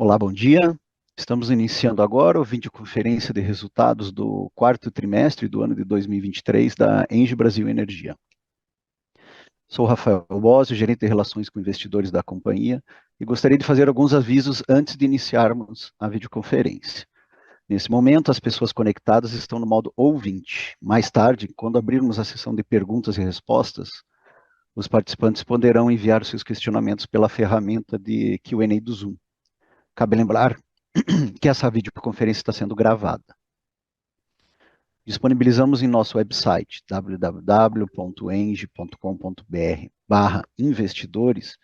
Olá, bom dia. Estamos iniciando agora a videoconferência de resultados do quarto trimestre do ano de 2023 da Engie Brasil Energia. Sou Rafael Bosio, gerente de relações com investidores da companhia, e gostaria de fazer alguns avisos antes de iniciarmos a videoconferência. Nesse momento, as pessoas conectadas estão no modo ouvinte. Mais tarde, quando abrirmos a sessão de perguntas e respostas, os participantes poderão enviar seus questionamentos pela ferramenta de Q&A do Zoom. Cabe lembrar que essa videoconferência está sendo gravada. Disponibilizamos em nosso website www.engie.com.br/investidores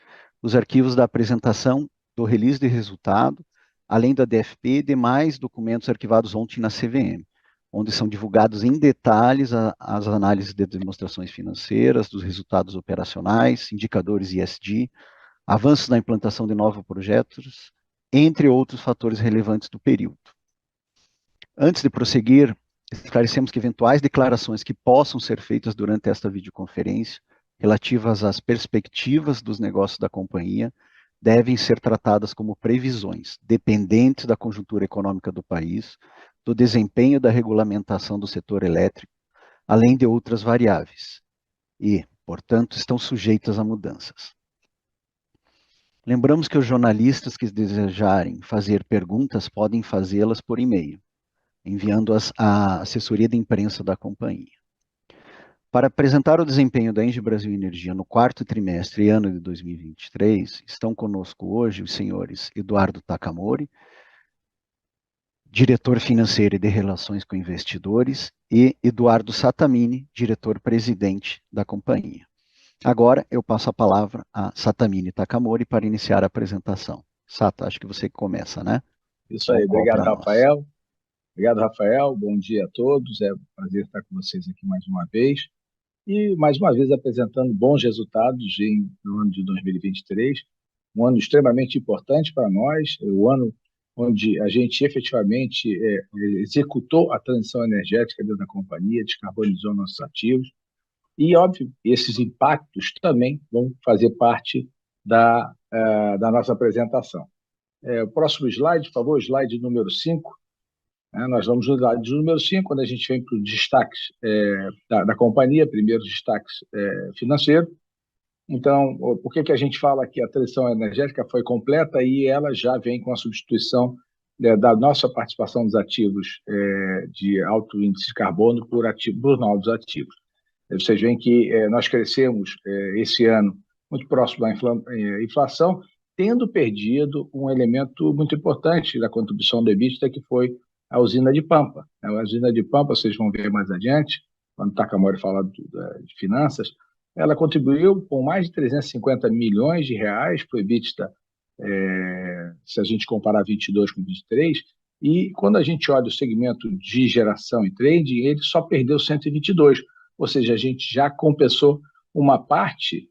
os arquivos da apresentação do release de resultado, além da DFP e demais documentos arquivados ontem na CVM, onde são divulgados em detalhes as análises de demonstrações financeiras, dos resultados operacionais, indicadores ESG, avanços na implantação de novos projetos, entre outros fatores relevantes do período. Antes de prosseguir, esclarecemos que eventuais declarações que possam ser feitas durante esta videoconferência, relativas às perspectivas dos negócios da companhia, devem ser tratadas como previsões, dependentes da conjuntura econômica do país, do desempenho da regulamentação do setor elétrico, além de outras variáveis, e, portanto, estão sujeitas a mudanças. Lembramos que os jornalistas que desejarem fazer perguntas podem fazê-las por e-mail, enviando-as à assessoria de imprensa da companhia. Para apresentar o desempenho da Engie Brasil Energia no quarto trimestre e ano de 2023, estão conosco hoje os senhores Eduardo Takamori, diretor financeiro e de relações com investidores, e Eduardo Sattamini, diretor-presidente da companhia. Agora eu passo a palavra a Sattamini Takamori para iniciar a apresentação. Sata, acho que você começa, né? Isso aí, obrigado, Rafael. Obrigado, Rafael. Bom dia a todos. É um prazer estar com vocês aqui mais uma vez. E, mais uma vez, apresentando bons resultados no ano de 2023, um ano extremamente importante para nós, o ano onde a gente efetivamente executou a transição energética dentro da companhia, descarbonizou nossos ativos, e, óbvio, esses impactos também vão fazer parte da nossa apresentação. O próximo slide, por favor, slide número 5. Nós vamos no slide número 5, quando a gente vem para os destaques da companhia, primeiros destaques financeiros. Então, por que a gente fala que a transição energética foi completa e ela já vem com a substituição da nossa participação dos ativos de alto índice de carbono por novos ativos? Vocês veem que nós crescemos esse ano muito próximo da inflação, tendo perdido um elemento muito importante da contribuição do EBITDA, que foi a usina de Pampa. A usina de Pampa, vocês vão ver mais adiante, quando o Takamori falar de finanças, ela contribuiu com mais de 350 milhões de reais para o EBITDA, se a gente comparar 22 com 23, e quando a gente olha o segmento de geração e trading, ele só perdeu 122, ou seja, a gente já compensou uma parte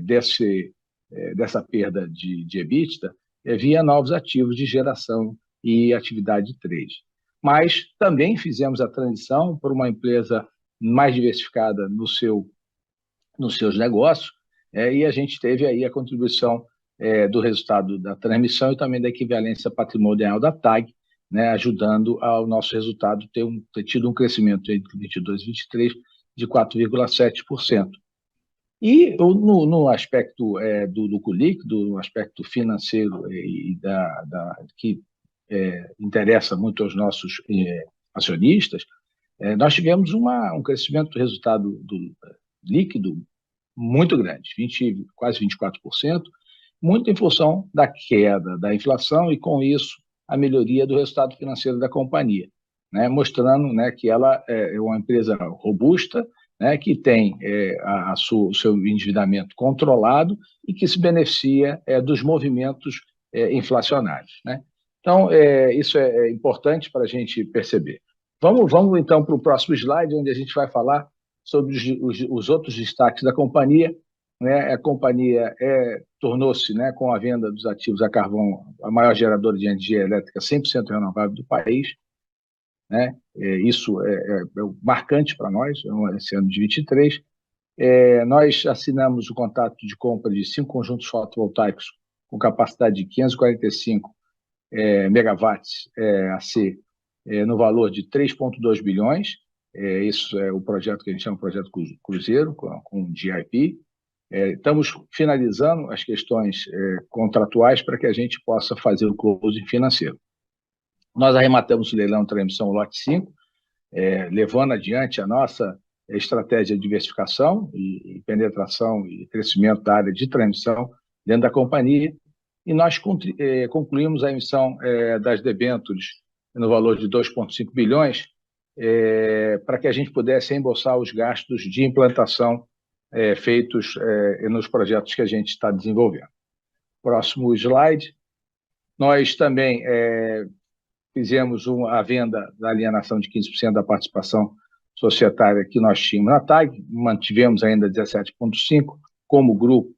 dessa perda de EBITDA via novos ativos de geração e atividade de trade. Mas também fizemos a transição por uma empresa mais diversificada nos seus negócios, e a gente teve aí a contribuição do resultado da transmissão e também da equivalência patrimonial da TAG, ajudando ao nosso resultado ter tido um crescimento entre 22 e 23 de 4,7%. E no aspecto do lucro líquido, no aspecto financeiro e que interessa muito aos nossos acionistas, nós tivemos um crescimento do resultado do líquido muito grande, quase 24%, muito em função da queda da inflação e, com isso, a melhoria do resultado financeiro da companhia, mostrando que ela é uma empresa robusta, que tem o seu endividamento controlado e que se beneficia dos movimentos inflacionários. Então, isso é importante para a gente perceber. Vamos então, para o próximo slide, onde a gente vai falar sobre os outros destaques da companhia. A companhia tornou-se, com a venda dos ativos a carvão, a maior geradora de energia elétrica 100% renovável do país. Isso é marcante para nós, esse ano de 2023. Nós assinamos o contrato de compra de 5 conjuntos fotovoltaicos com capacidade de 545 megawatts AC no valor de 3,2 bilhões. Isso é o projeto que a gente chama de projeto Cruzeiro, com GIP. Estamos finalizando as questões contratuais para que a gente possa fazer o closing financeiro. Nós arrematamos o leilão de transmissão lote 5, levando adiante a nossa estratégia de diversificação e penetração e crescimento da área de transmissão dentro da companhia, e nós concluímos a emissão das debêntures no valor de 2,5 bilhões, para que a gente pudesse embolsar os gastos de implantação feitos nos projetos que a gente está desenvolvendo. Próximo slide. Nós também fizemos a venda da alienação de 15% da participação societária que nós tínhamos na TAG, mantivemos ainda 17,5%. Como grupo,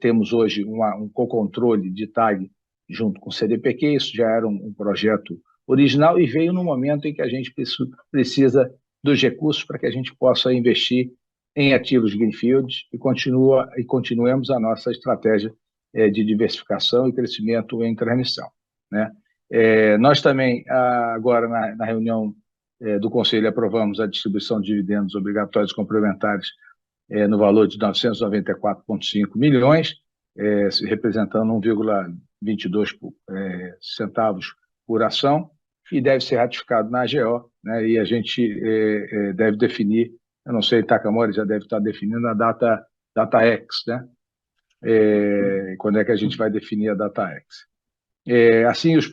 temos hoje um co-controle de TAG junto com o CDPQ, isso já era um projeto original e veio no momento em que a gente precisa dos recursos para que a gente possa investir em ativos greenfield e continuemos a nossa estratégia de diversificação e crescimento em transmissão, né? Nós também, agora na reunião do Conselho, aprovamos a distribuição de dividendos obrigatórios complementares no valor de 994,5 milhões, representando 1,22 centavos por ação, e deve ser ratificado na AGO, né? E a gente deve definir, eu não sei, Takamori já deve estar definindo a data X, né? Quando é que a gente vai definir a data X? Assim, os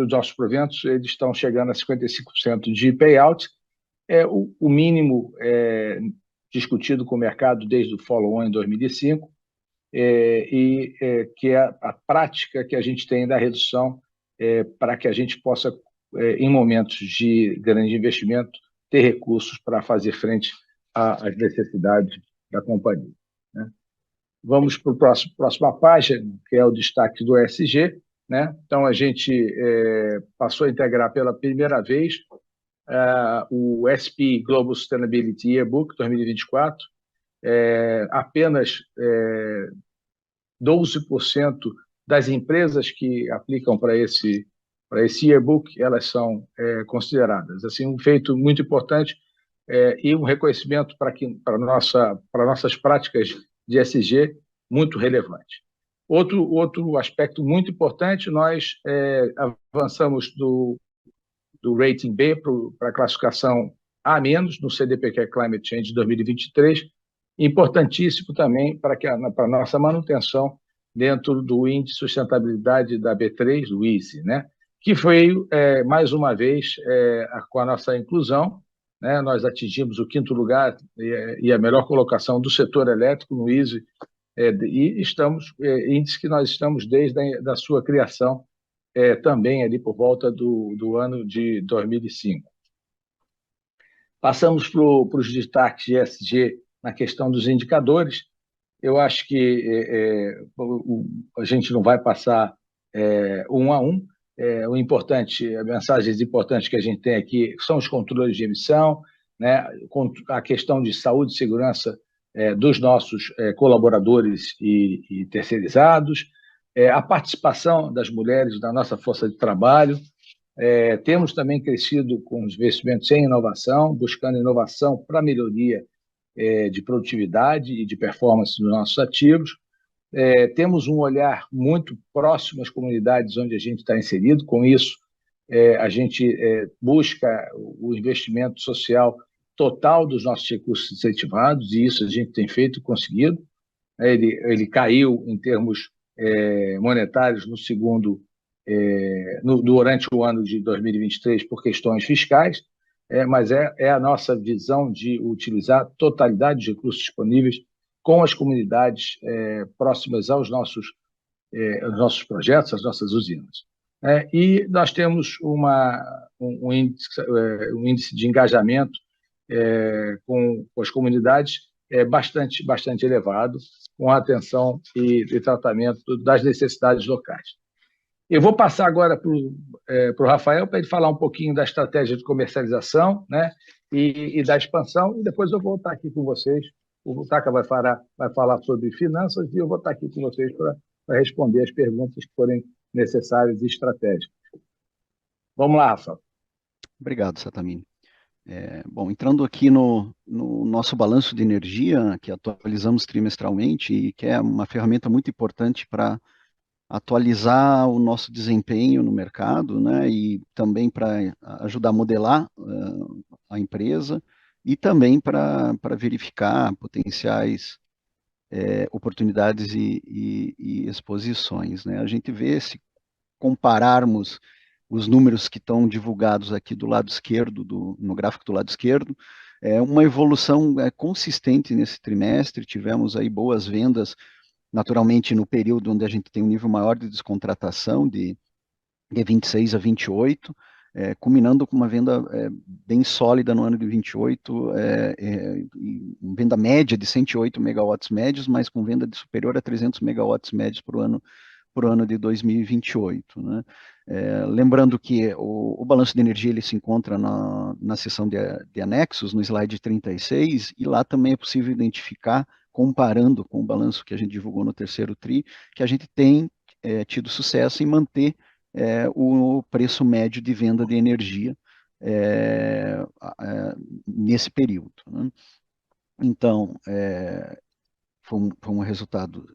nossos proventos eles estão chegando a 55% de payout, o mínimo discutido com o mercado desde o follow-on em 2005, que é a prática que a gente tem da redução para que a gente possa, em momentos de grande investimento, ter recursos para fazer frente às necessidades da companhia, né? Vamos para a próxima página, que é o destaque do ESG, né? Então, a gente passou a integrar pela primeira vez o SP Global Sustainability Yearbook 2024. Apenas 12% das empresas que aplicam para esse yearbook, elas são consideradas. Assim, um feito muito importante e um reconhecimento para nossas práticas de ESG muito relevante. Outro aspecto muito importante, nós avançamos do rating B para a classificação A- no CDPQ Climate Change 2023, importantíssimo também para a nossa manutenção dentro do Índice de Sustentabilidade da B3, do ISE, né? Que foi, mais uma vez, com a nossa inclusão, né? Nós atingimos o 5º lugar e a melhor colocação do setor elétrico no ISE, e índice que nós estamos desde a sua criação, também ali por volta do ano de 2005. Passamos para os destaques de ESG na questão dos indicadores. Eu acho que a gente não vai passar um a um. As mensagens importantes que a gente tem aqui são os controles de emissão, né? A questão de saúde e segurança dos nossos colaboradores e terceirizados, a participação das mulheres da nossa força de trabalho. Temos também crescido com os investimentos em inovação, buscando inovação para melhoria de produtividade e de performance dos nossos ativos. Temos um olhar muito próximo às comunidades onde a gente está inserido. Com isso, a gente busca o investimento social total dos nossos recursos incentivados, e isso a gente tem feito e conseguido. Ele caiu em termos monetários durante o ano de 2023 por questões fiscais, mas é a nossa visão de utilizar a totalidade dos recursos disponíveis com as comunidades próximas aos nossos projetos, às nossas usinas. E nós temos um índice de engajamento com as comunidades bastante elevado, com a atenção e tratamento das necessidades locais. Eu vou passar agora para o Rafael, para ele falar um pouquinho da estratégia de comercialização, né, e da expansão, e depois eu vou estar aqui com vocês. O Taka vai falar sobre finanças, e eu vou estar aqui com vocês para responder as perguntas que forem necessárias e estratégicas. Vamos lá, Rafa. Obrigado, Satamini. Bom, entrando aqui no nosso balanço de energia, que atualizamos trimestralmente, e que é uma ferramenta muito importante para atualizar o nosso desempenho no mercado, né, e também para ajudar a modelar a empresa, e também para verificar potenciais oportunidades e exposições, né. A gente vê, se compararmos os números que estão divulgados aqui do lado esquerdo, no gráfico do lado esquerdo, uma evolução consistente nesse trimestre. Tivemos aí boas vendas, naturalmente no período onde a gente tem um nível maior de descontratação, de 26 a 28, culminando com uma venda bem sólida no ano de 28, uma venda média de 108 megawatts médios, mas com venda de superior a 300 megawatts médios por ano de 2028, né? Lembrando que o balanço de energia ele se encontra na seção de anexos, no slide 36, e lá também é possível identificar, comparando com o balanço que a gente divulgou no terceiro TRI, que a gente tem tido sucesso em manter o preço médio de venda de energia nesse período, né? Então, foi um resultado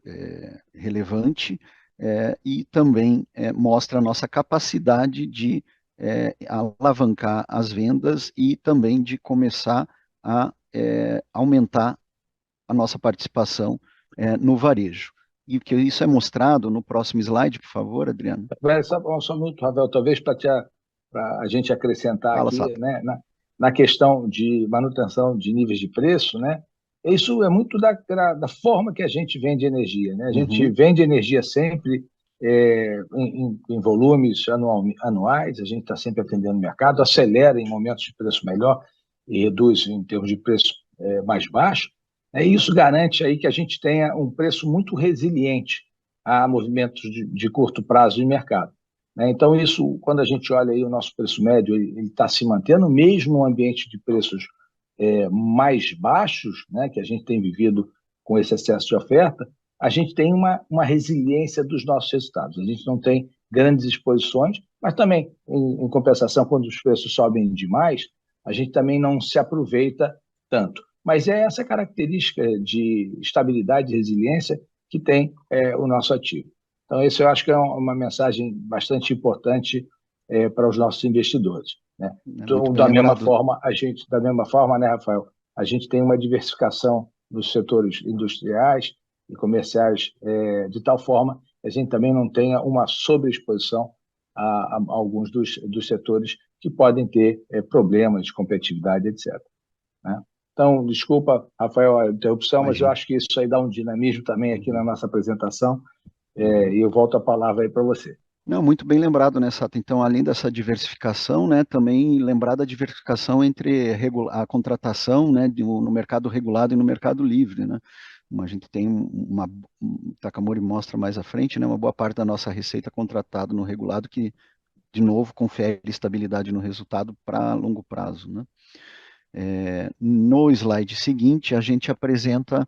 relevante, e também mostra a nossa capacidade de alavancar as vendas e também de começar a aumentar a nossa participação no varejo. E que isso é mostrado no próximo slide, por favor, Adriano. Só um minuto, Rafael, talvez para a gente acrescentar Fala, aqui, Sato. né, na questão de manutenção de níveis de preço, né? Isso é muito da forma que a gente vende energia, né? A gente vende energia sempre em volumes anuais, a gente está sempre atendendo o mercado, acelera em momentos de preço melhor e reduz em termos de preço mais baixo. Isso garante aí que a gente tenha um preço muito resiliente a movimentos de curto prazo de mercado, né? Então, isso, quando a gente olha aí o nosso preço médio, ele está se mantendo, mesmo no ambiente de preços mais baixos, né, que a gente tem vivido com esse excesso de oferta, a gente tem uma resiliência dos nossos resultados. A gente não tem grandes exposições, mas também, em compensação, quando os preços sobem demais, a gente também não se aproveita tanto. Mas é essa característica de estabilidade e resiliência que tem o nosso ativo. Então, isso eu acho que é uma mensagem bastante importante para os nossos investidores, né? Então, da mesma forma, né, Rafael, a gente tem uma diversificação nos setores industriais e comerciais de tal forma que a gente também não tenha uma sobreexposição a alguns dos setores que podem ter problemas de competitividade, etc., né? Então, desculpa, Rafael, a interrupção, mas eu acho que isso aí dá um dinamismo também aqui na nossa apresentação, e eu volto a palavra aí para você. Não, muito bem lembrado, né, Sato? Então, além dessa diversificação, né, também lembrar da diversificação entre a contratação, né, no mercado regulado e no mercado livre, né? A gente tem o Takamori mostra mais à frente, né, uma boa parte da nossa receita contratada no regulado que, de novo, confere estabilidade no resultado para longo prazo, né? No slide seguinte, a gente apresenta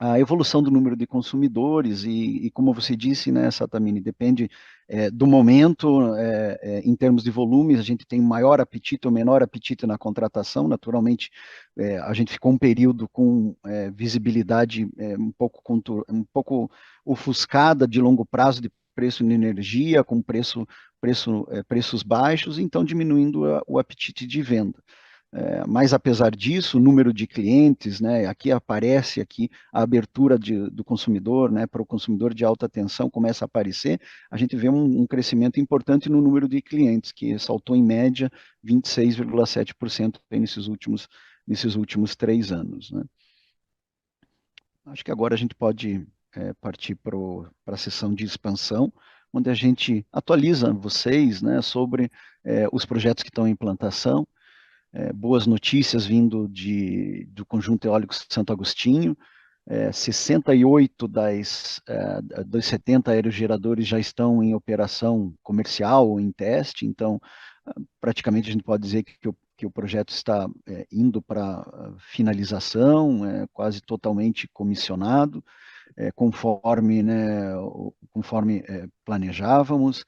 a evolução do número de consumidores e como você disse, né, Satamini, depende do momento, em termos de volumes, a gente tem maior apetite ou menor apetite na contratação. Naturalmente, a gente ficou um período com visibilidade um pouco ofuscada de longo prazo de preço de energia, com preços baixos, então diminuindo o apetite de venda. Mas apesar disso, o número de clientes, né, aqui aparece a abertura do consumidor, né, para o consumidor de alta tensão começa a aparecer, a gente vê um crescimento importante no número de clientes, que saltou em média 26,7% nesses últimos 3 anos, né? Acho que agora a gente pode partir para a sessão de expansão, onde a gente atualiza vocês, né, sobre os projetos que estão em implantação. Boas notícias vindo do Conjunto Eólico Santo Agostinho. 68 dos 70 aerogeradores já estão em operação comercial ou em teste, então praticamente a gente pode dizer que o projeto está indo para finalização, quase totalmente comissionado. conforme, planejávamos,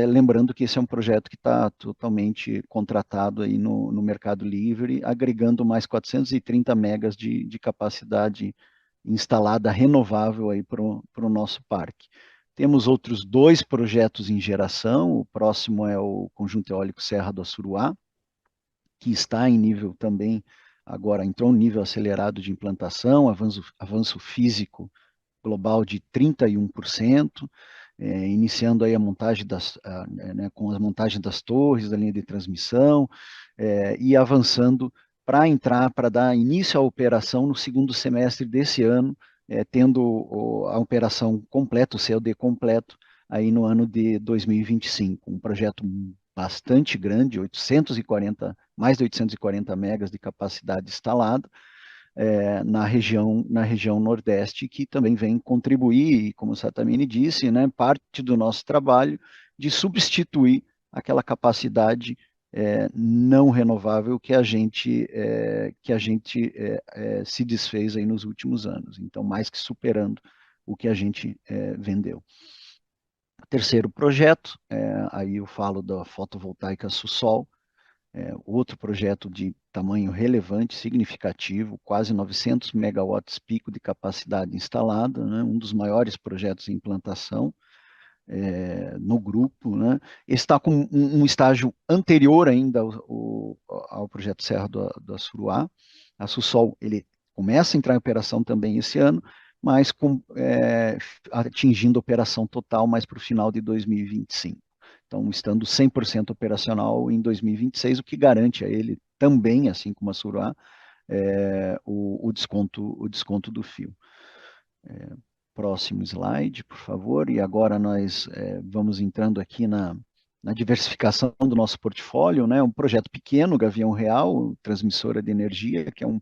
lembrando que esse é um projeto que está totalmente contratado aí no Mercado Livre, agregando mais 430 megas de capacidade instalada renovável aí para o nosso parque. Temos outros 2 projetos em geração, o próximo é o Conjunto Eólico Serra do Assuruá, que está em nível também, agora entrou um nível acelerado de implantação, avanço físico global de 31%, iniciando aí a montagem com a montagem das torres, da linha de transmissão, e avançando para dar início à operação no segundo semestre desse ano, tendo a operação completa, o COD completo, aí no ano de 2025. Um projeto bastante grande, mais de 840 megas de capacidade instalada, na região Nordeste, que também vem contribuir, como o Sattamini disse, parte do nosso trabalho de substituir aquela capacidade não renovável que a gente se desfez aí nos últimos anos. Então, mais que superando o que a gente vendeu. Terceiro projeto, aí eu falo da fotovoltaica Sussol, outro projeto de tamanho relevante, significativo, quase 900 megawatts pico de capacidade instalada, um dos maiores projetos em implantação no grupo. Está com um estágio anterior ainda ao projeto Serra do Assuruá. A Sussol, ele começa a entrar em operação também esse ano, mas atingindo operação total mais para o final de 2025. Então, estando 100% operacional em 2026, o que garante a ele também, assim como a Suruá, o desconto do fio. Próximo slide, por favor. E agora nós vamos entrando aqui na diversificação do nosso portfólio, um projeto pequeno, Gavião Real, transmissora de energia, que é um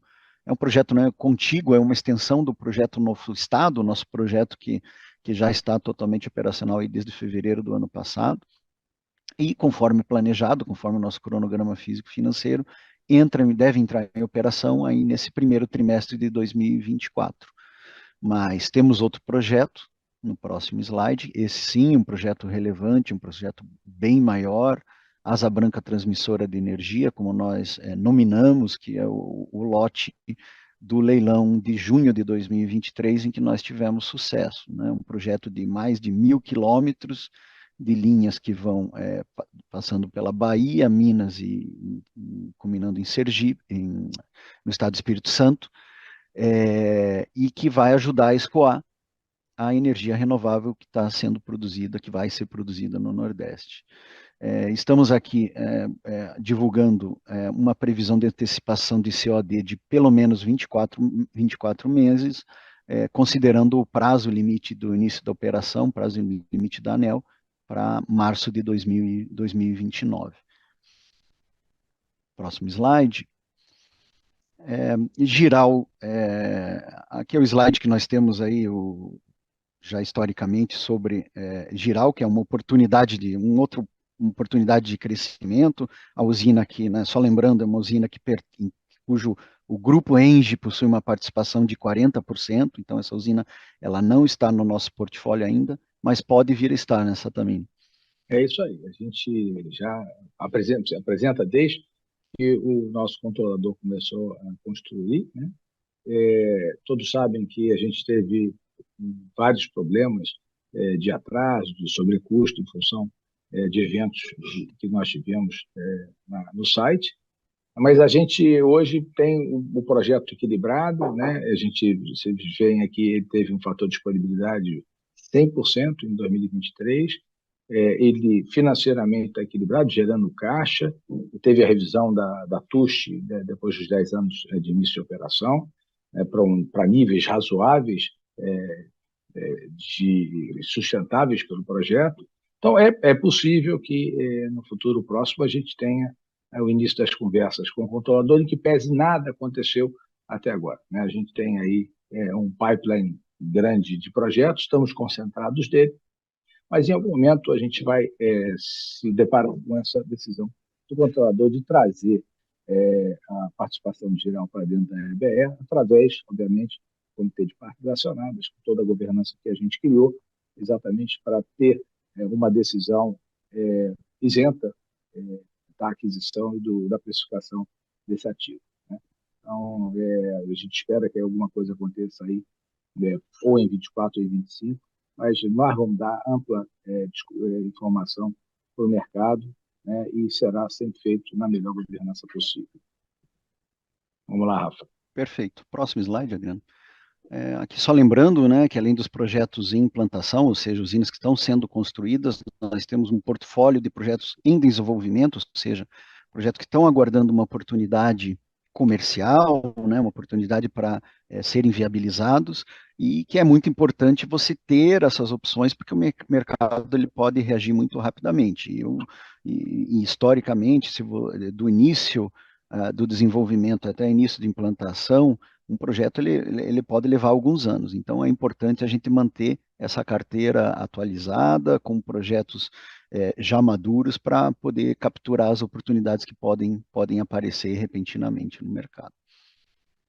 projeto contíguo, é uma extensão do projeto Novo Estado, nosso projeto que já está totalmente operacional aí desde fevereiro do ano passado. E conforme planejado, conforme o nosso cronograma físico-financeiro, deve entrar em operação aí nesse primeiro trimestre de 2024. Mas temos outro projeto, no próximo slide, esse sim, um projeto relevante, um projeto bem maior, Asa Branca Transmissora de Energia, como nós nominamos, que é o lote do leilão de junho de 2023, em que nós tivemos sucesso, um projeto de mais de 1.000 quilômetros, de linhas que vão passando pela Bahia, Minas e culminando em Sergipe, no estado do Espírito Santo, e que vai ajudar a escoar a energia renovável que está sendo produzida, que vai ser produzida no Nordeste. Estamos aqui divulgando uma previsão de antecipação de COD de pelo menos 24 meses, considerando o prazo limite do início da operação, prazo limite da ANEEL, para março de 2029. Próximo slide. Giral, aqui é o slide que nós temos aí, já historicamente, sobre Giral, que é uma oportunidade uma oportunidade de crescimento. A usina aqui, só lembrando, é uma usina cujo o grupo Engie possui uma participação de 40%, então essa usina ela não está no nosso portfólio ainda, mas pode vir a estar nessa também. É isso aí, a gente já apresenta desde que o nosso controlador começou a construir, todos sabem que a gente teve vários problemas de atraso, de sobrecusto em função de eventos que nós tivemos no site, mas a gente hoje tem o projeto equilibrado, a gente, vocês veem aqui, ele teve um fator de disponibilidade 100% em 2023, ele financeiramente está equilibrado, gerando caixa, teve a revisão da TUST, depois dos 10 anos de início de operação, para níveis razoáveis, sustentáveis pelo projeto. Então, é possível que no futuro próximo a gente tenha o início das conversas com o controlador, em que pese nada aconteceu até agora. A gente tem aí um pipeline grande de projetos, estamos concentrados dele, mas em algum momento a gente vai se deparar com essa decisão do controlador de trazer a participação geral para dentro da RBE, através, obviamente, comitê de partes acionadas, com toda a governança que a gente criou, exatamente para ter uma decisão isenta da aquisição e da precificação desse ativo, né? Então, a gente espera que alguma coisa aconteça aí, ou em 24 ou em 25, mas nós vamos dar ampla informação para o mercado, né, e será sempre feito na melhor governança possível. Vamos lá, Rafa. Perfeito. Próximo slide, Adriano. Aqui só lembrando, né, que além dos projetos em implantação, ou seja, usinas que estão sendo construídas, nós temos um portfólio de projetos em desenvolvimento, ou seja, projetos que estão aguardando uma oportunidade comercial, né, uma oportunidade para serem viabilizados, e que é muito importante você ter essas opções, porque o mercado ele pode reagir muito rapidamente. E historicamente, do início do desenvolvimento até início de implantação, um projeto ele pode levar alguns anos. Então, é importante a gente manter essa carteira atualizada, com projetos já maduros, para poder capturar as oportunidades que podem aparecer repentinamente no mercado.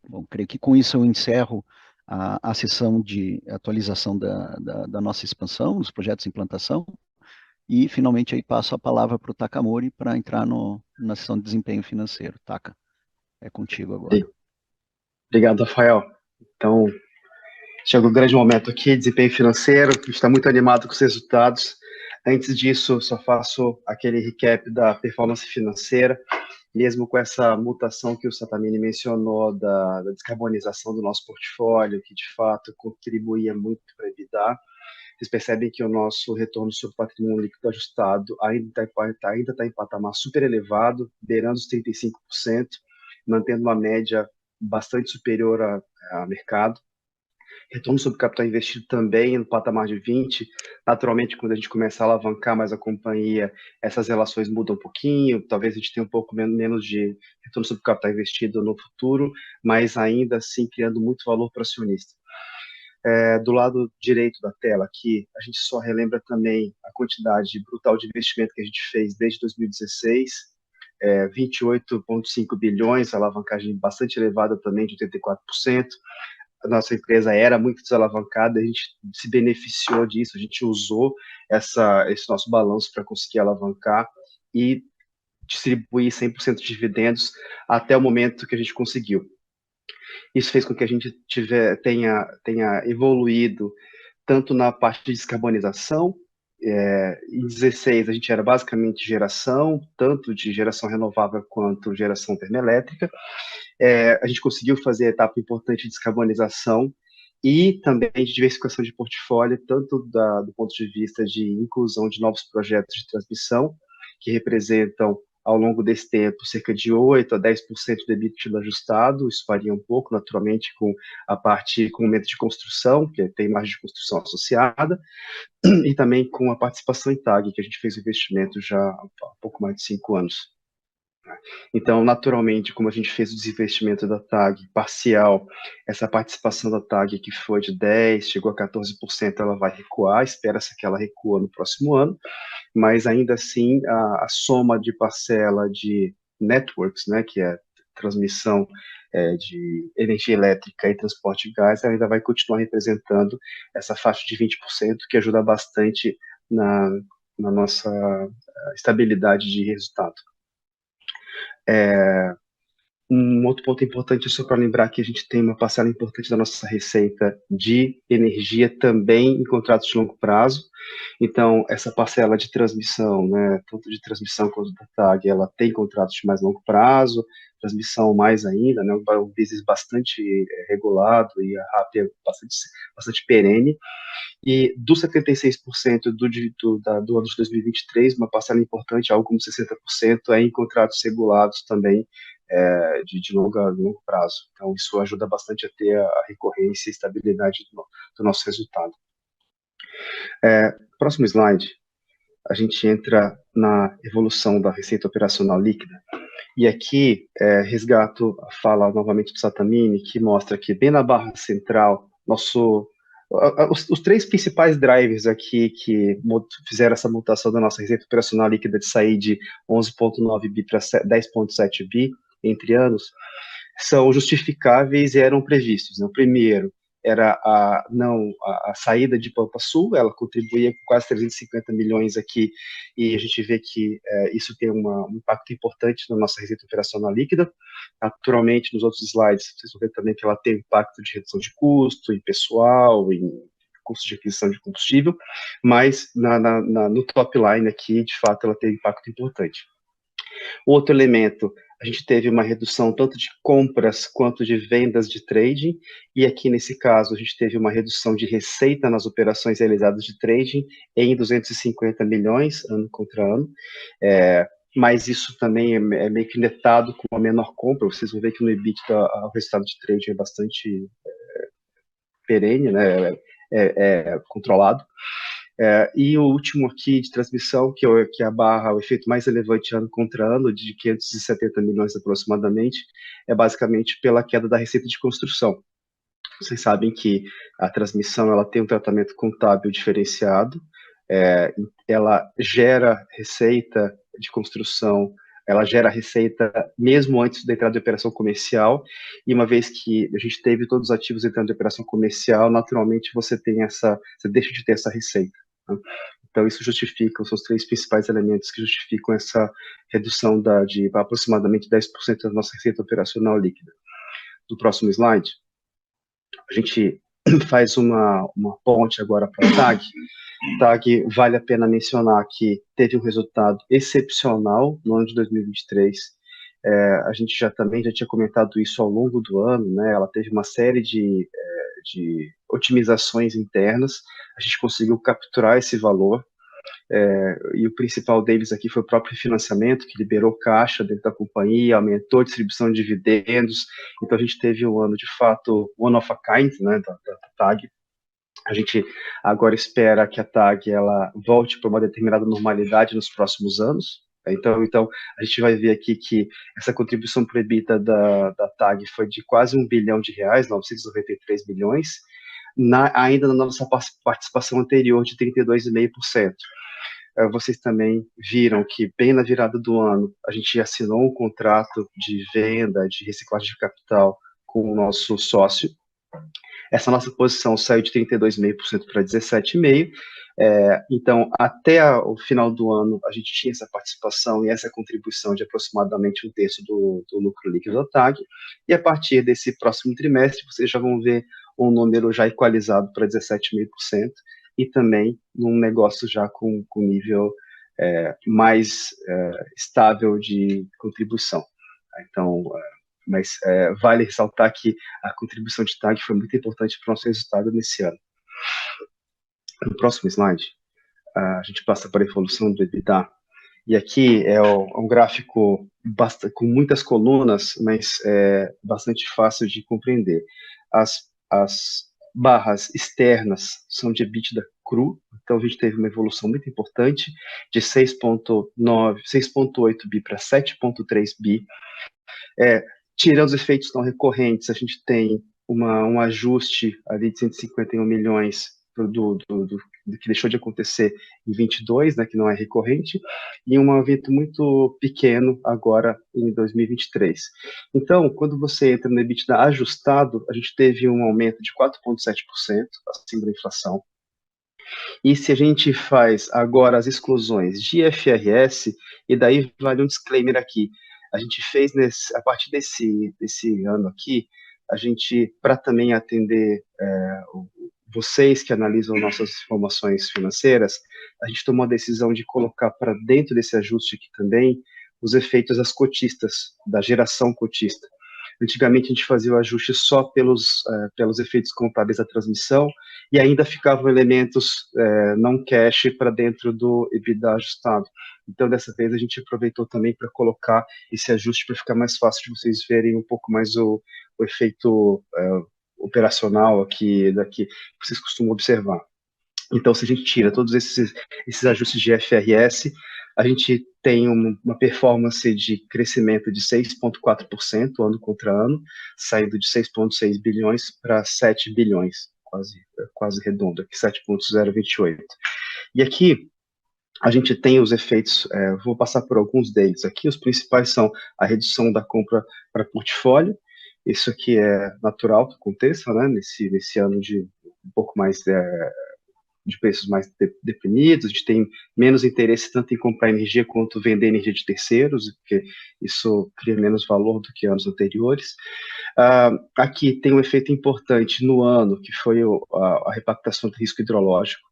Bom, creio que com isso eu encerro a sessão de atualização da nossa expansão, dos projetos de implantação, e finalmente aí passo a palavra para o Takamori para entrar na sessão de desempenho financeiro. Taka, é contigo agora. Obrigado, Rafael. Então, chegou o grande momento aqui, desempenho financeiro, a gente está muito animado com os resultados. Antes disso, só faço aquele recap da performance financeira, mesmo com essa mutação que o Sattamini mencionou da descarbonização do nosso portfólio, que de fato contribuía muito para evitar. Vocês percebem que o nosso retorno sobre patrimônio líquido ajustado ainda está em patamar super elevado, beirando os 35%, mantendo uma média bastante superior ao mercado. Retorno sobre capital investido também no patamar de 20%. Naturalmente, quando a gente começa a alavancar mais a companhia, essas relações mudam um pouquinho, talvez a gente tenha um pouco menos de retorno sobre capital investido no futuro, mas ainda assim criando muito valor para o acionista. Do lado direito da tela aqui, a gente só relembra também a quantidade brutal de investimento que a gente fez desde 2016, 28,5 bilhões, alavancagem bastante elevada também, de 84%. A nossa empresa era muito desalavancada, a gente se beneficiou disso, a gente usou esse nosso balanço para conseguir alavancar e distribuir 100% de dividendos até o momento que a gente conseguiu. Isso fez com que a gente tenha evoluído tanto na parte de descarbonização. Em 2016 a gente era basicamente geração, tanto de geração renovável quanto geração termoelétrica. A gente conseguiu fazer a etapa importante de descarbonização e também de diversificação de portfólio, tanto do ponto de vista de inclusão de novos projetos de transmissão, que representam, ao longo desse tempo, cerca de 8% a 10% do EBITDA ajustado. Isso varia um pouco, naturalmente, com o momento de construção, que tem margem de construção associada, e também com a participação em TAG, que a gente fez o investimento já há pouco mais de 5 anos. Então, naturalmente, como a gente fez o desinvestimento da TAG parcial, essa participação da TAG, que foi de 10%, chegou a 14%, ela vai recuar, espera-se que ela recua no próximo ano, mas ainda assim, a soma de parcela de networks, né, que é transmissão de energia elétrica e transporte de gás, ainda vai continuar representando essa faixa de 20%, que ajuda bastante na nossa estabilidade de resultado. Um outro ponto importante, só para lembrar que a gente tem uma parcela importante da nossa receita de energia também em contratos de longo prazo. Então, essa parcela de transmissão, né, tanto de transmissão quanto da TAG, ela tem contratos de mais longo prazo, transmissão mais ainda, né, um business bastante regulado e a RAP é bastante perene. E dos 76% do ano de 2023, uma parcela importante, algo como 60%, é em contratos regulados também, de longo prazo. Então, isso ajuda bastante a ter a recorrência e estabilidade do nosso resultado. Próximo slide, a gente entra na evolução da receita operacional líquida. E aqui, resgato a fala novamente do Sattamini, que mostra que bem na barra central, os 3 principais drivers aqui que fizeram essa mutação da nossa receita operacional líquida de sair de 11,9 bi para 10,7 bi entre anos, são justificáveis e eram previstos. Né? O primeiro era a saída de Pampa Sul, ela contribuía com quase 350 milhões aqui, e a gente vê que isso tem um impacto importante na nossa receita operacional líquida. Naturalmente, nos outros slides, vocês vão ver também que ela tem impacto de redução de custo, em pessoal, em custo de aquisição de combustível, mas no top line aqui, de fato, ela tem impacto importante. Outro elemento, a gente teve uma redução tanto de compras quanto de vendas de trading, e aqui nesse caso a gente teve uma redução de receita nas operações realizadas de trading em 250 milhões, ano contra ano, mas isso também é meio que netado com uma menor compra. Vocês vão ver que no EBITDA o resultado de trading é bastante perene, né, controlado. E o último aqui de transmissão, que é a barra, o efeito mais relevante ano contra ano, de 570 milhões aproximadamente, é basicamente pela queda da receita de construção. Vocês sabem que a transmissão ela tem um tratamento contábil diferenciado, ela gera receita de construção, ela gera receita mesmo antes da entrada de operação comercial, e uma vez que a gente teve todos os ativos entrando em operação comercial, naturalmente você deixa de ter essa receita. Né? Então isso justifica, são os três principais elementos que justificam essa redução de aproximadamente 10% da nossa receita operacional líquida. No próximo slide, a gente faz uma ponte agora para a TAG. TAG, vale a pena mencionar que teve um resultado excepcional no ano de 2023. A gente também já tinha comentado isso ao longo do ano, né? Ela teve uma série de otimizações internas, a gente conseguiu capturar esse valor, e o principal deles aqui foi o próprio financiamento, que liberou caixa dentro da companhia, aumentou a distribuição de dividendos. Então a gente teve um ano, de fato, one of a kind, né, da TAG. A gente agora espera que a TAG ela volte para uma determinada normalidade nos próximos anos. Então a gente vai ver aqui que essa contribuição para o EBITDA da TAG foi de quase R$1 bilhão, 993 milhões, ainda na nossa participação anterior de 32,5%. Vocês também viram que, bem na virada do ano, a gente assinou um contrato de venda, de reciclagem de capital com o nosso sócio. Essa nossa posição saiu de 32,5% para 17,5%. Então, até o final do ano, a gente tinha essa participação e essa contribuição de aproximadamente 1/3 do lucro líquido da TAG. E a partir desse próximo trimestre, vocês já vão ver um número já equalizado para 17,5%. E também num negócio já com nível mais estável de contribuição. Então, mas vale ressaltar que a contribuição de TAG foi muito importante para o nosso resultado nesse ano. No próximo slide, a gente passa para a evolução do EBITDA, e aqui é um gráfico com muitas colunas, mas bastante fácil de compreender. As barras externas são de EBITDA cru, então a gente teve uma evolução muito importante, de 6,8 bi para 7,3 bi. Tirando os efeitos não recorrentes, a gente tem um ajuste ali de 151 milhões do que deixou de acontecer em 22, né, que não é recorrente, e um evento muito pequeno agora em 2023. Então, quando você entra no EBITDA ajustado, a gente teve um aumento de 4,7%, acima da inflação. E se a gente faz agora as exclusões de IFRS, e daí vale um disclaimer aqui, a gente fez a partir desse ano aqui, a gente, para também atender vocês que analisam nossas informações financeiras, a gente tomou a decisão de colocar para dentro desse ajuste aqui também os efeitos das cotistas, da geração cotista. Antigamente a gente fazia o ajuste só pelos efeitos contábeis da transmissão e ainda ficavam elementos não cash para dentro do EBITDA ajustado. Então, dessa vez, a gente aproveitou também para colocar esse ajuste para ficar mais fácil de vocês verem um pouco mais o efeito operacional aqui, que vocês costumam observar. Então, se a gente tira todos esses ajustes de IFRS, a gente tem uma performance de crescimento de 6,4% ano contra ano, saindo de 6,6 bilhões para 7 bilhões, quase redondo, aqui 7,028. E aqui a gente tem os efeitos, vou passar por alguns deles aqui, os principais são a redução da compra para portfólio, Isso aqui é natural que aconteça, né, nesse ano de um pouco mais de preços mais deprimidos, a gente tem menos interesse tanto em comprar energia quanto vender energia de terceiros, porque isso cria menos valor do que anos anteriores. Aqui tem um efeito importante no ano, que foi a repactação do risco hidrológico.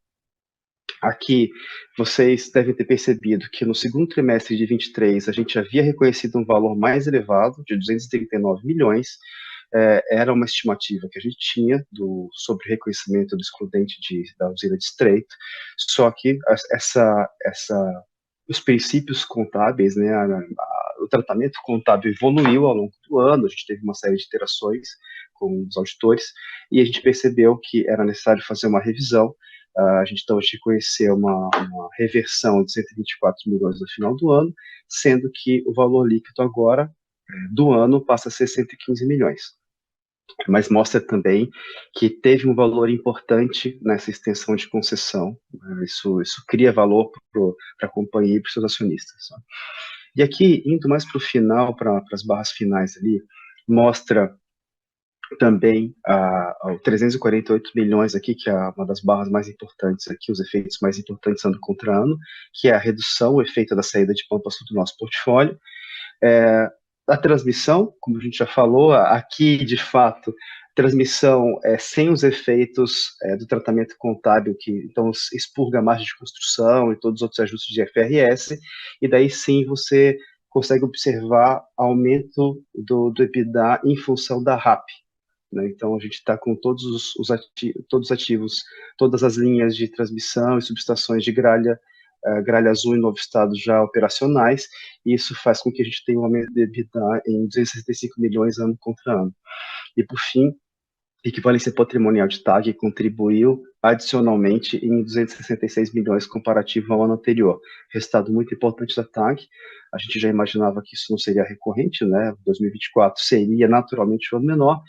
Aqui, vocês devem ter percebido que no segundo trimestre de 23, a gente havia reconhecido um valor mais elevado, de 239 milhões, era uma estimativa que a gente tinha sobre o reconhecimento do excludente da usina de Estreito, só que os princípios contábeis, né, o tratamento contábil evoluiu ao longo do ano, a gente teve uma série de interações com os auditores, e a gente percebeu que era necessário fazer uma revisão. A gente então reconheceu uma reversão de 124 milhões no final do ano, sendo que o valor líquido agora do ano passa a ser 115 milhões. Mas mostra também que teve um valor importante nessa extensão de concessão. Isso cria valor para a companhia e para os seus acionistas. E aqui, indo mais para o final, para as barras finais ali, mostra também o 348 milhões aqui, que é uma das barras mais importantes aqui, os efeitos mais importantes ano contra ano, que é a redução, o efeito da saída de Pampa Sul do nosso portfólio. A transmissão, como a gente já falou, aqui, de fato, transmissão sem os efeitos do tratamento contábil, que então expurga a margem de construção e todos os outros ajustes de FRS, e daí sim você consegue observar aumento do EBITDA em função da RAP. Né? Então, a gente está com todos os ativos, todas as linhas de transmissão e subestações de gralha Azul e Novo Estado já operacionais, e isso faz com que a gente tenha um aumento de EBITDA em 265 milhões ano contra ano. E, por fim, equivalência patrimonial de TAG contribuiu adicionalmente em 266 milhões comparativo ao ano anterior. Resultado muito importante da TAG. A gente já imaginava que isso não seria recorrente, né? 2024 seria naturalmente um ano menor,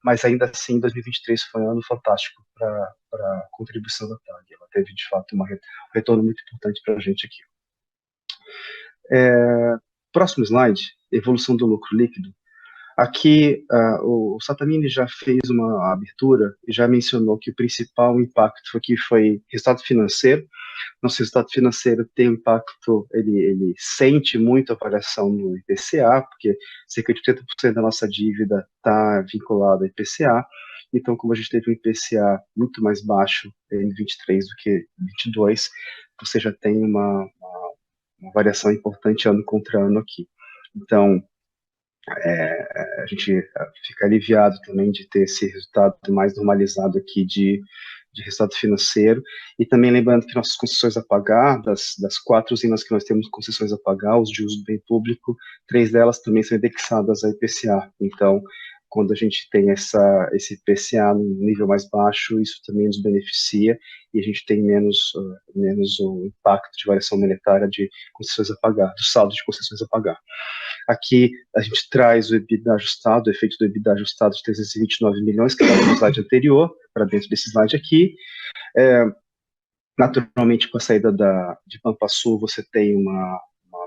mas ainda assim 2023 foi um ano fantástico para a contribuição da TAG. Ela teve, de fato, um retorno muito importante para a gente aqui. Próximo slide, evolução do lucro líquido. Aqui, o Sattamini já fez uma abertura e já mencionou que o principal impacto aqui foi resultado financeiro. Nosso resultado financeiro tem um impacto, ele sente muito a variação no IPCA, porque cerca de 80% da nossa dívida está vinculada ao IPCA. Então, como a gente teve um IPCA muito mais baixo em 23 do que 22, você já tem uma variação importante ano contra ano aqui. Então, a gente fica aliviado também de ter esse resultado mais normalizado aqui de resultado financeiro, e também lembrando que nossas concessões a pagar, das 4 usinas que nós temos concessões a pagar, os de uso do bem público, 3 delas também são indexadas a IPCA, então, quando a gente tem esse IPCA no nível mais baixo, isso também nos beneficia, e a gente tem menos o impacto de variação monetária de concessões a pagar, do saldo de concessões a pagar. Aqui a gente traz o EBITDA ajustado, o efeito do EBITDA ajustado de 329 milhões, que estava no slide anterior, para dentro desse slide aqui. Naturalmente, com a saída de Pampa Sul, você tem uma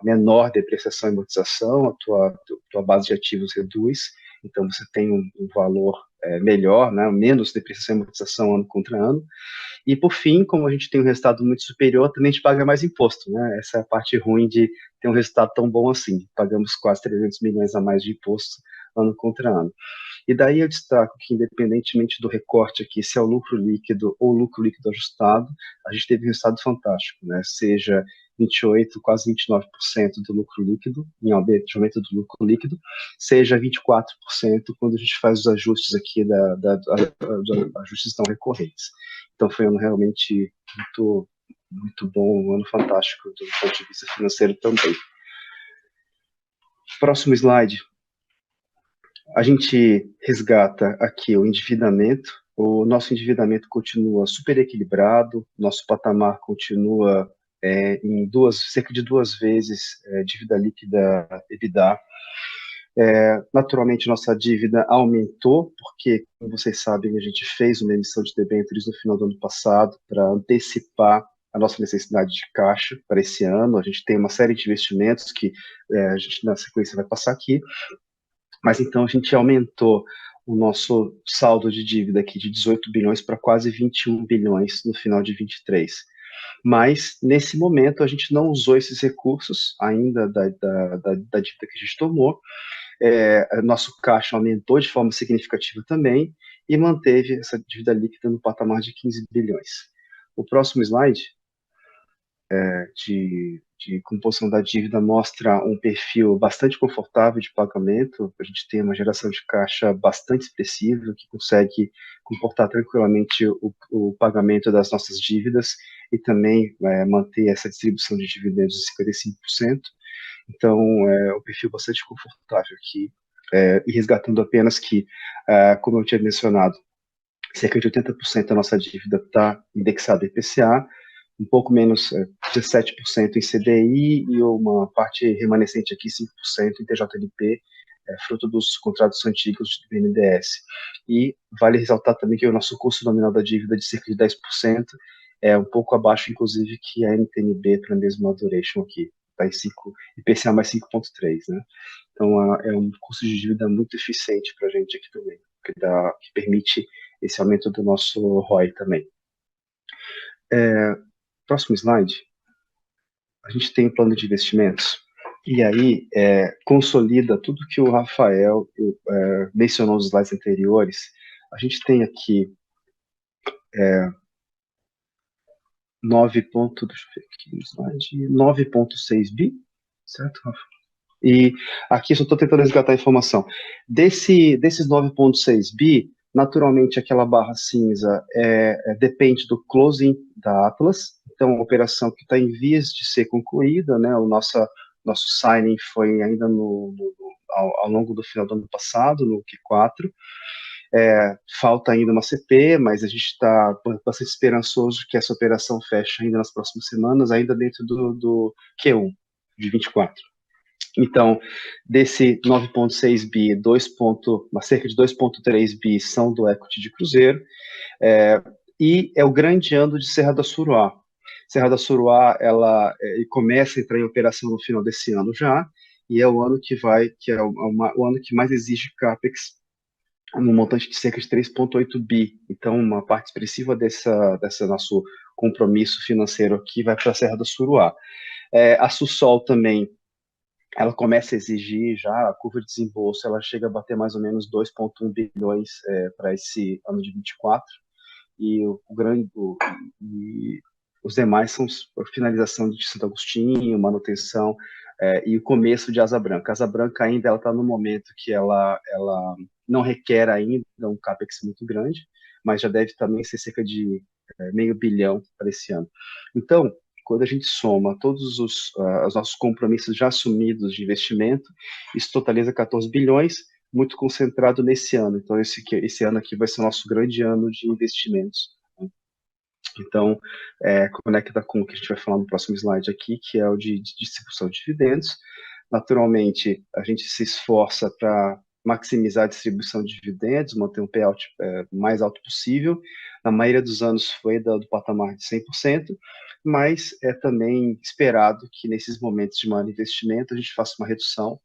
menor depreciação e amortização, a tua base de ativos reduz, então você tem um valor melhor, né, menos depreciação e amortização ano contra ano. E, por fim, como a gente tem um resultado muito superior, também a gente paga mais imposto, né? Essa é a parte ruim de ter um resultado tão bom assim. Pagamos quase 300 milhões a mais de imposto ano contra ano. E daí eu destaco que, independentemente do recorte aqui, se é o lucro líquido ou lucro líquido ajustado, a gente teve um resultado fantástico, né? Seja 28%, quase 29% do lucro líquido, em aumento do lucro líquido, seja 24% quando a gente faz os ajustes aqui, os ajustes não recorrentes. Então foi um ano realmente muito, muito bom, um ano fantástico do ponto de vista financeiro também. Próximo slide. A gente resgata aqui o endividamento. O nosso endividamento continua super equilibrado, nosso patamar continua em cerca de 2 vezes dívida líquida EBITDA. Naturalmente, nossa dívida aumentou, porque, como vocês sabem, a gente fez uma emissão de debêntures no final do ano passado para antecipar a nossa necessidade de caixa para esse ano. A gente tem uma série de investimentos que a gente, na sequência, vai passar aqui. Mas então a gente aumentou o nosso saldo de dívida aqui de 18 bilhões para quase 21 bilhões no final de 23. Mas, nesse momento, a gente não usou esses recursos ainda da dívida que a gente tomou. Nosso caixa aumentou de forma significativa também e manteve essa dívida líquida no patamar de 15 bilhões. O próximo slide de composição da dívida mostra um perfil bastante confortável de pagamento. A gente tem uma geração de caixa bastante expressiva, que consegue comportar tranquilamente o pagamento das nossas dívidas e também manter essa distribuição de dividendos de 55%. Então, é um perfil bastante confortável aqui, e resgatando apenas que, como eu tinha mencionado, cerca de 80% da nossa dívida está indexada em IPCA, um pouco menos, 17% em CDI e uma parte remanescente aqui, 5% em TJLP, fruto dos contratos antigos do BNDES. E vale ressaltar também que o nosso custo nominal da dívida de cerca de 10% é um pouco abaixo, inclusive, que a NTNB para a mesma duration aqui, está em 5, IPCA mais 5,3, né? Então, é um custo de dívida muito eficiente para a gente aqui também, que permite esse aumento do nosso ROI também. Próximo slide. A gente tem um plano de investimentos, e aí consolida tudo que o Rafael mencionou nos slides anteriores. A gente tem aqui 9,6 bi, certo, Rafa? E aqui eu só estou tentando resgatar a informação. Desses 9,6 bi, naturalmente aquela barra cinza depende do closing da Atlas, então uma operação que está em vias de ser concluída, né? O nosso signing foi ainda ao longo do final do ano passado, no Q4. Falta ainda uma CP, mas a gente está bastante esperançoso que essa operação feche ainda nas próximas semanas, ainda dentro do Q1 de 24. Então, desse 9,6 bi, cerca de 2,3 bi são do equity de Cruzeiro, e é o grande ano de Serra da Suruá. Serra da Suruá, ela começa a entrar em operação no final desse ano já, e é o ano que o ano que mais exige CAPEX, no montante de cerca de 3,8 bi. Então, uma parte expressiva desse nosso compromisso financeiro aqui vai para a Serra da Suruá. A Sussol também, ela começa a exigir já, a curva de desembolso, ela chega a bater mais ou menos 2,1 bilhões para esse ano de 24, e os demais são a finalização de Santo Agostinho, manutenção, e o começo de Asa Branca. Asa Branca ainda ela está no momento que ela não requer ainda um CAPEX muito grande, mas já deve também ser cerca de meio bilhão para esse ano. Então, quando a gente soma todos os nossos compromissos já assumidos de investimento, isso totaliza 14 bilhões, muito concentrado nesse ano. Então, esse ano aqui vai ser o nosso grande ano de investimentos. Então, conecta com o que a gente vai falar no próximo slide aqui, que é o de distribuição de dividendos. Naturalmente, a gente se esforça para maximizar a distribuição de dividendos, manter um payout mais alto possível. Na maioria dos anos foi do patamar de 100%, mas é também esperado que nesses momentos de maior investimento a gente faça uma redução,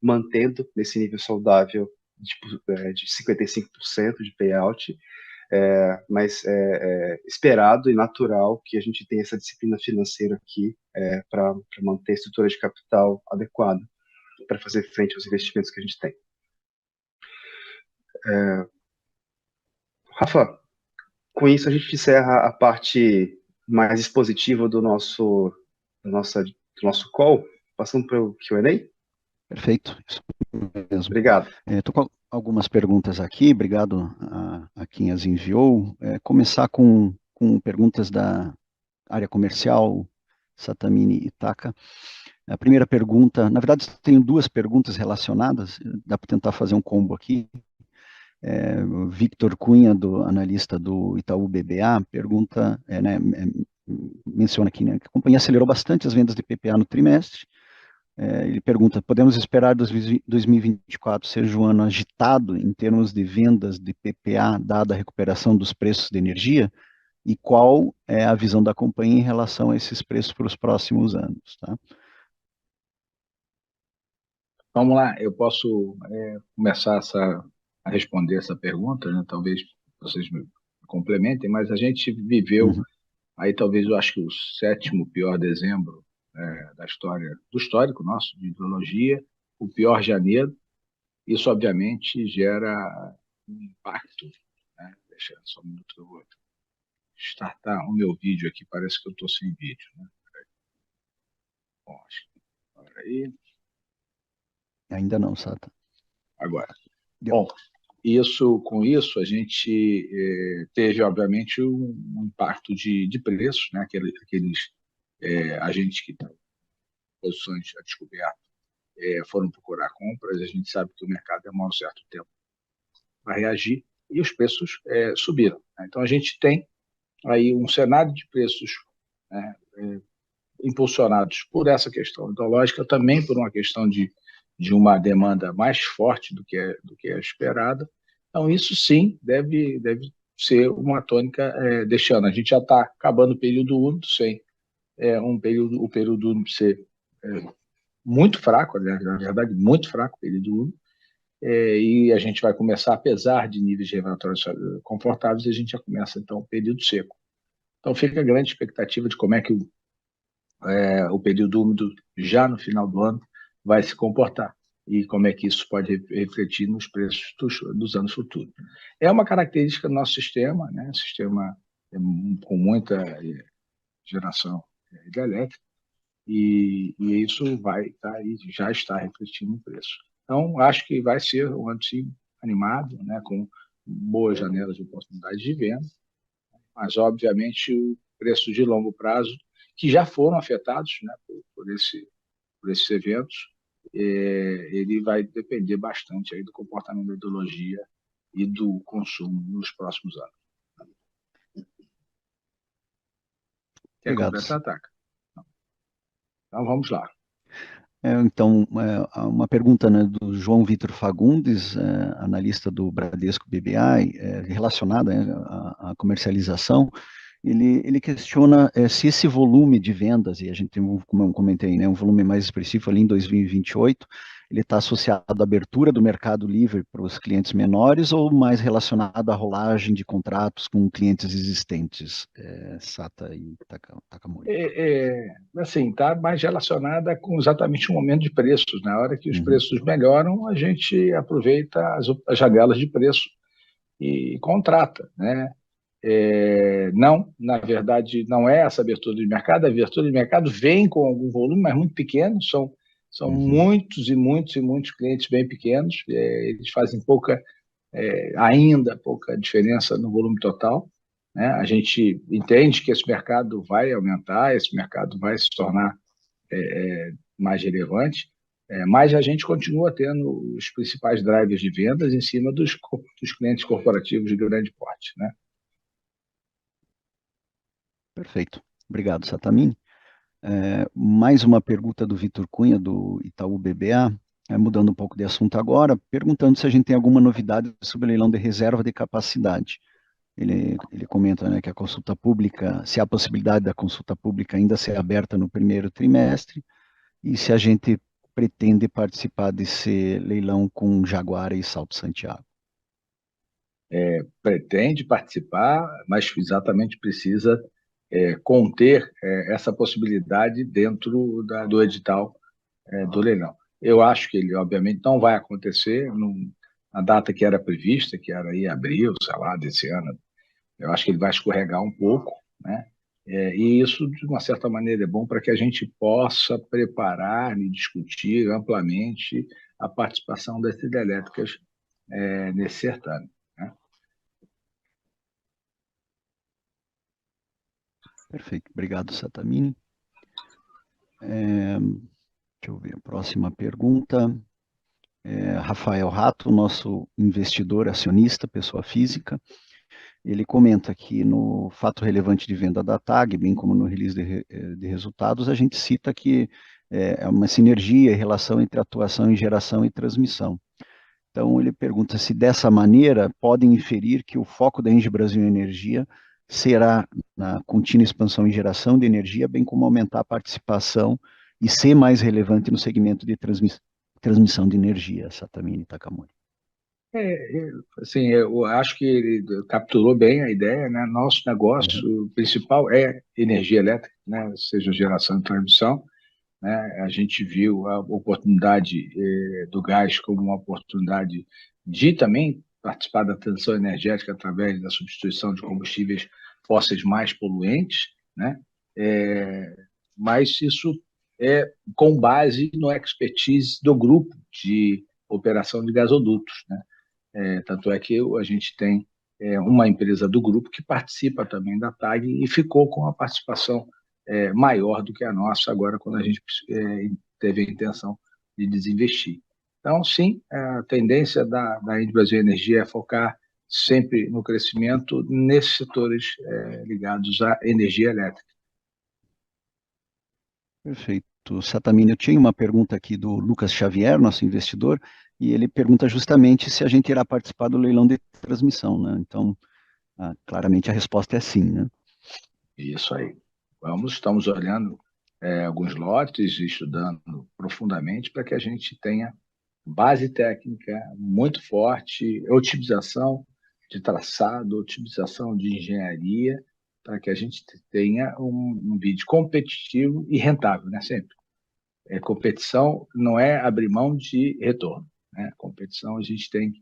mantendo nesse nível saudável de 55% de payout, mas esperado e natural que a gente tenha essa disciplina financeira aqui para manter a estrutura de capital adequada para fazer frente aos investimentos que a gente tem. Rafa, com isso a gente encerra a parte mais expositiva do nosso call, passando para o Q&A. Perfeito, isso mesmo. Obrigado. Estou com algumas perguntas aqui, obrigado a quem as enviou. Começar com perguntas da área comercial, Satamini e Taka. A primeira pergunta, na verdade, tenho duas perguntas relacionadas, dá para tentar fazer um combo aqui. O Victor Cunha, analista do Itaú BBA, pergunta, menciona aqui, né, que a companhia acelerou bastante as vendas de PPA no trimestre. Ele pergunta, podemos esperar 2024 seja um ano agitado em termos de vendas de PPA, dada a recuperação dos preços de energia? E qual é a visão da companhia em relação a esses preços para os próximos anos? Tá? Vamos lá, eu posso começar a responder essa pergunta, né? Talvez vocês me complementem, mas a gente viveu, aí talvez eu acho que o 7º pior dezembro da história, do histórico nosso, de hidrologia, o pior janeiro. Isso, obviamente, gera um impacto, né? Deixa só um minuto que eu vou startar o meu vídeo aqui, parece que eu estou sem vídeo, né? Bom, acho que agora aí. Ainda não, Sata. Agora. Deu. Bom, com isso, a gente teve, obviamente, um impacto de preços, né? Aqueles agentes que estão em posições a descoberto foram procurar compras, a gente sabe que o mercado demora um certo tempo para reagir, e os preços subiram, né? Então, a gente tem aí um cenário de preços, né, impulsionados por essa questão hidrológica, também por uma questão de uma demanda mais forte do que é esperada. Então, isso sim deve ser uma tônica deste ano. A gente já está acabando o período úmido, sem o período úmido ser muito fraco, né? Na verdade, muito fraco o período úmido, e a gente vai começar, apesar de níveis regulatórios confortáveis, a gente já começa, então, o período seco. Então, fica a grande expectativa de como é que o período úmido, já no final do ano, vai se comportar e como é que isso pode refletir nos preços dos anos futuros. É uma característica do nosso sistema, né? Sistema com muita geração hidrelétrica, e isso vai estar aí, já está refletindo no preço. Então, acho que vai ser um ano sim animado, né? Com boas janelas de oportunidade de venda, mas, obviamente, o preço de longo prazo, que já foram afetados, né, por esses eventos, ele vai depender bastante aí do comportamento da ideologia e do consumo nos próximos anos. Quer Obrigado. completar, Taka? Então, vamos lá. Então, uma pergunta, né, do João Vitor Fagundes, analista do Bradesco BBI, relacionada, né, à comercialização. Ele questiona se esse volume de vendas, e a gente tem, como eu comentei, né, um volume mais expressivo ali em 2028, ele está associado à abertura do mercado livre para os clientes menores ou mais relacionado à rolagem de contratos com clientes existentes, Sata e Takamori? Assim, está mais relacionada com exatamente o momento de preços. Na hora que os preços melhoram, a gente aproveita as janelas de preço e contrata, né? Não, na verdade, não é essa abertura de mercado. A abertura de mercado vem com algum volume, mas muito pequeno. São muitos e muitos e muitos clientes bem pequenos. Eles fazem ainda pouca diferença no volume total, né? A gente entende que esse mercado vai aumentar, esse mercado vai se tornar mais relevante, mas a gente continua tendo os principais drivers de vendas em cima dos clientes corporativos de grande porte, né? Perfeito. Obrigado, Satamin. Mais uma pergunta do Vitor Cunha, do Itaú BBA, mudando um pouco de assunto agora, perguntando se a gente tem alguma novidade sobre o leilão de reserva de capacidade. Ele comenta, né, que a consulta pública, se há possibilidade da consulta pública ainda ser aberta no primeiro trimestre, e se a gente pretende participar desse leilão com Jaguara e Salto Santiago. Pretende participar, mas exatamente precisa conter essa possibilidade dentro do edital do leilão. Eu acho que ele, obviamente, não vai acontecer na data que era prevista, que era em abril, sei lá, desse ano. Eu acho que ele vai escorregar um pouco, né? E isso, de uma certa maneira, é bom para que a gente possa preparar e discutir amplamente a participação das hidrelétricas nesse certame, né? Perfeito. Obrigado, Satamini. Deixa eu ver a próxima pergunta. Rafael Rato, nosso investidor acionista, pessoa física, ele comenta que no fato relevante de venda da TAG, bem como no release de resultados, a gente cita que é uma sinergia e relação entre atuação em geração e transmissão. Então, ele pergunta se dessa maneira podem inferir que o foco da Engie Brasil Energia será na contínua expansão em geração de energia, bem como aumentar a participação e ser mais relevante no segmento de transmissão de energia, Satamini Takamori. Assim, eu acho que ele capturou bem a ideia, né? Nosso negócio principal é energia elétrica, né? Seja geração e transmissão, né? A gente viu a oportunidade do gás como uma oportunidade de também participar da transição energética através da substituição de combustíveis fósseis mais poluentes, né? Mas isso é com base no expertise do grupo de operação de gasodutos, né? Tanto é que a gente tem uma empresa do grupo que participa também da TAG e ficou com a participação maior do que a nossa agora, quando a gente teve a intenção de desinvestir. Então, sim, a tendência da Ende Brasil Energia é focar sempre no crescimento nesses setores ligados à energia elétrica. Perfeito. Satamini, eu tinha uma pergunta aqui do Lucas Xavier, nosso investidor, e ele pergunta justamente se a gente irá participar do leilão de transmissão, né? Então, claramente a resposta é sim, né? Isso aí. Estamos olhando alguns lotes, estudando profundamente para que a gente tenha base técnica muito forte, otimização de traçado, otimização de engenharia, para que a gente tenha um bid competitivo e rentável, né? Sempre. Competição não é abrir mão de retorno, né? Competição a gente tem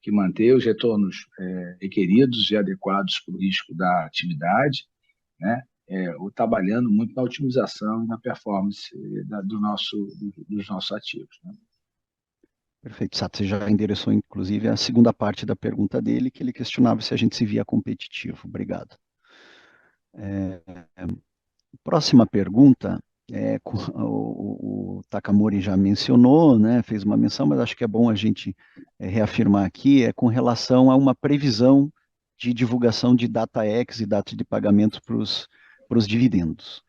que manter os retornos requeridos e adequados para o risco da atividade, né? Trabalhando muito na otimização e na performance dos nossos ativos, né? Perfeito, Sato. Você já endereçou, inclusive, a segunda parte da pergunta dele, que ele questionava se a gente se via competitivo. Obrigado. Próxima pergunta, o Takamori já mencionou, né, fez uma menção, mas acho que é bom a gente reafirmar aqui, é com relação a uma previsão de divulgação de DataX e data de pagamentos para os dividendos.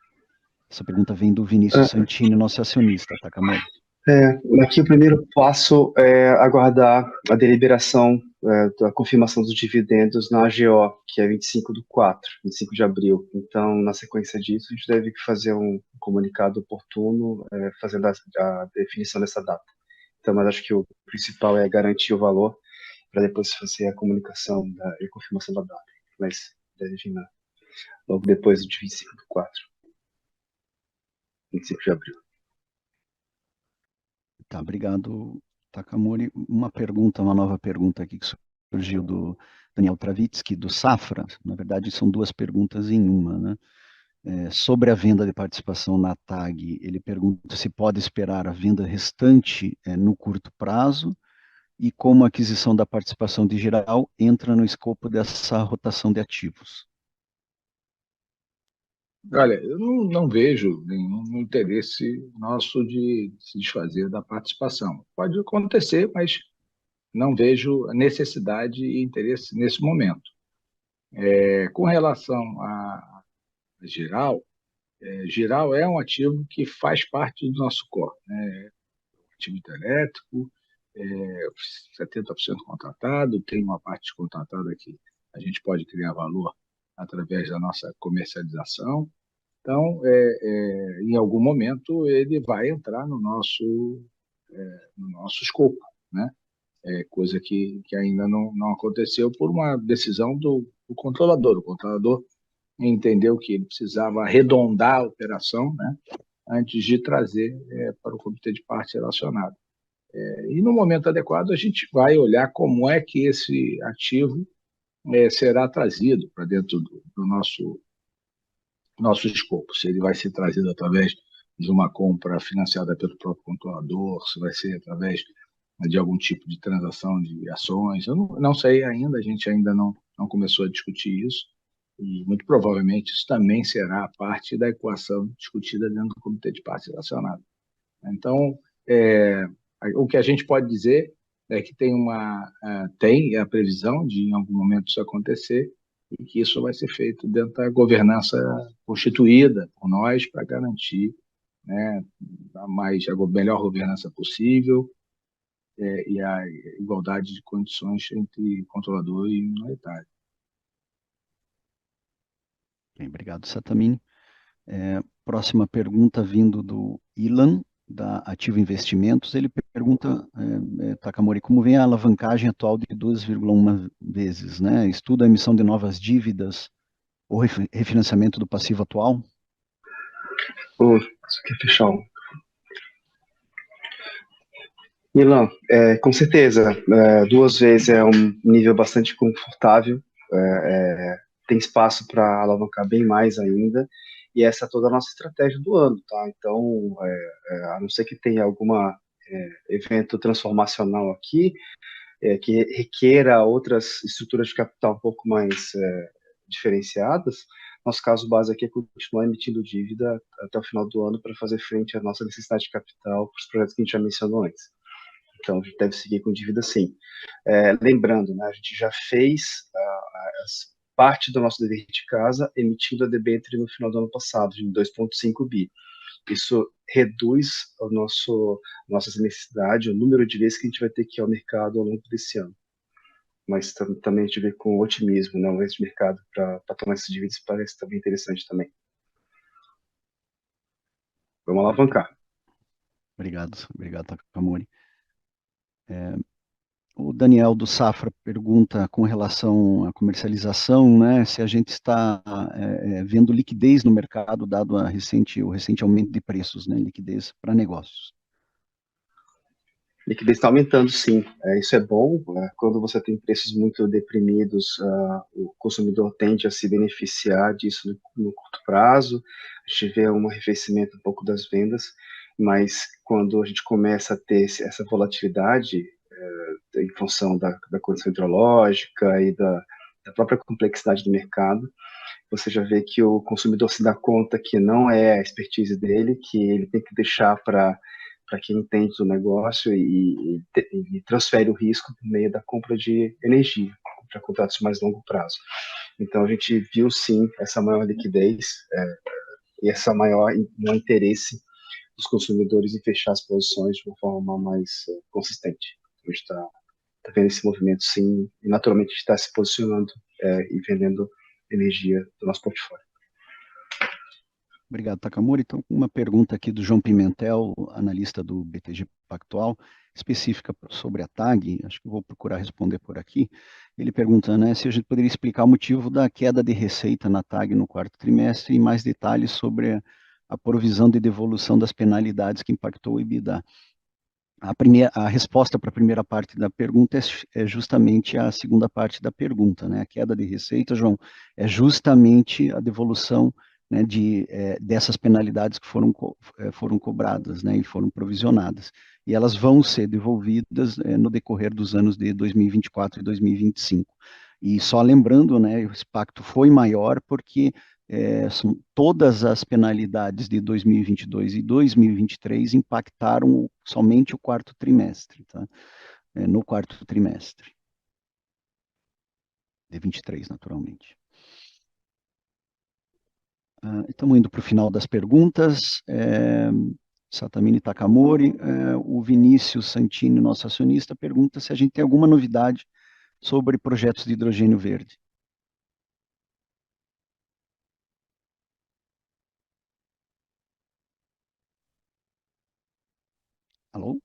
Essa pergunta vem do Vinícius Santini, nosso acionista, Takamori. Aqui o primeiro passo é aguardar a deliberação da confirmação dos dividendos na AGO, que é 25 de abril. Então, na sequência disso, a gente deve fazer um comunicado oportuno, fazendo a definição dessa data. Então, mas acho que o principal é garantir o valor para depois fazer a comunicação e a confirmação da data. Mas deve vir logo depois de 25 de abril. Tá, obrigado, Takamori. Uma nova pergunta aqui que surgiu do Daniel Travitsky, do Safra. Na verdade, são duas perguntas em uma, né? Sobre a venda de participação na TAG, ele pergunta se pode esperar a venda restante no curto prazo e como a aquisição da participação de Geral entra no escopo dessa rotação de ativos. Olha, eu não vejo nenhum interesse nosso de se desfazer da participação. Pode acontecer, mas não vejo necessidade e interesse nesse momento. Com relação a Geral, Geral é um ativo que faz parte do nosso core, né? Ativo elétrico, 70% contratado, tem uma parte contratada que a gente pode criar valor através da nossa comercialização. Então, em algum momento, ele vai entrar no nosso escopo, né? Coisa que ainda não aconteceu por uma decisão do controlador. O controlador entendeu que ele precisava arredondar a operação, né, antes de trazer para o comitê de parte relacionado. E no momento adequado, a gente vai olhar como é que esse ativo será trazido para dentro do nosso escopo, se ele vai ser trazido através de uma compra financiada pelo próprio controlador, se vai ser através de algum tipo de transação de ações. Eu não sei ainda, a gente ainda não começou a discutir isso, e muito provavelmente isso também será parte da equação discutida dentro do comitê de partes relacionadas. Então, o que a gente pode dizer é que tem a previsão de, em algum momento, isso acontecer, e que isso vai ser feito dentro da governança constituída por nós para garantir, né, a melhor governança possível e a igualdade de condições entre controlador e minoritário. Bem, obrigado, Satamini. Próxima pergunta vindo do Ilan da Ativo Investimentos, ele pergunta, Takamori, como vem a alavancagem atual de 2,1 vezes, né? Estuda a emissão de novas dívidas ou refinanciamento do passivo atual? Isso aqui é fechar. Milan, com certeza, 2 vezes é um nível bastante confortável, tem espaço para alavancar bem mais ainda, e essa é toda a nossa estratégia do ano, tá? Então, a não ser que tenha alguma evento transformacional aqui, que requeira outras estruturas de capital um pouco mais diferenciadas, nosso caso base aqui é continuar emitindo dívida até o final do ano para fazer frente à nossa necessidade de capital para os projetos que a gente já mencionou antes. Então, a gente deve seguir com dívida sim. Lembrando, né, a gente já fez parte do nosso dever de casa emitindo a debênture no final do ano passado, de 2,5 bi. Isso reduz nossas necessidades, o número de vezes que a gente vai ter que ir ao mercado ao longo desse ano. Mas também a gente vê com otimismo, né, esse mercado para tomar essas dívidas parece também interessante também. Vamos alavancar. Obrigado, Takamori. O Daniel do Safra pergunta com relação à comercialização, né, se a gente está vendo liquidez no mercado, dado o recente aumento de preços, né, liquidez para negócios. Liquidez está aumentando, sim. Isso é bom. Quando você tem preços muito deprimidos, o consumidor tende a se beneficiar disso no curto prazo. A gente vê um arrefecimento um pouco das vendas, mas quando a gente começa a ter essa volatilidade, em função da condição hidrológica e da própria complexidade do mercado, você já vê que o consumidor se dá conta que não é a expertise dele, que ele tem que deixar para quem entende do negócio e transfere o risco por meio da compra de energia, para contratos de mais longo prazo. Então, a gente viu, sim, essa maior liquidez e essa maior interesse dos consumidores em fechar as posições de uma forma mais consistente. A gente está vendo esse movimento, sim, e naturalmente a gente está se posicionando e vendendo energia do nosso portfólio. Obrigado, Takamori. Então, uma pergunta aqui do João Pimentel, analista do BTG Pactual, específica sobre a TAG, acho que vou procurar responder por aqui. Ele pergunta, né, se a gente poderia explicar o motivo da queda de receita na TAG no quarto trimestre e mais detalhes sobre a provisão de devolução das penalidades que impactou o EBITDA. A resposta para a primeira parte da pergunta é justamente a segunda parte da pergunta, né? A queda de receita, João, é justamente a devolução, né, dessas penalidades que foram cobradas, né, e foram provisionadas. E elas vão ser devolvidas no decorrer dos anos de 2024 e 2025. E só lembrando, né, esse pacto foi maior porque são todas as penalidades de 2022 e 2023 impactaram somente o quarto trimestre, tá? No quarto trimestre de 23, naturalmente. Estamos indo para o final das perguntas. Satamini Takamori, o Vinícius Santini, nosso acionista, pergunta se a gente tem alguma novidade sobre projetos de hidrogênio verde. Alô?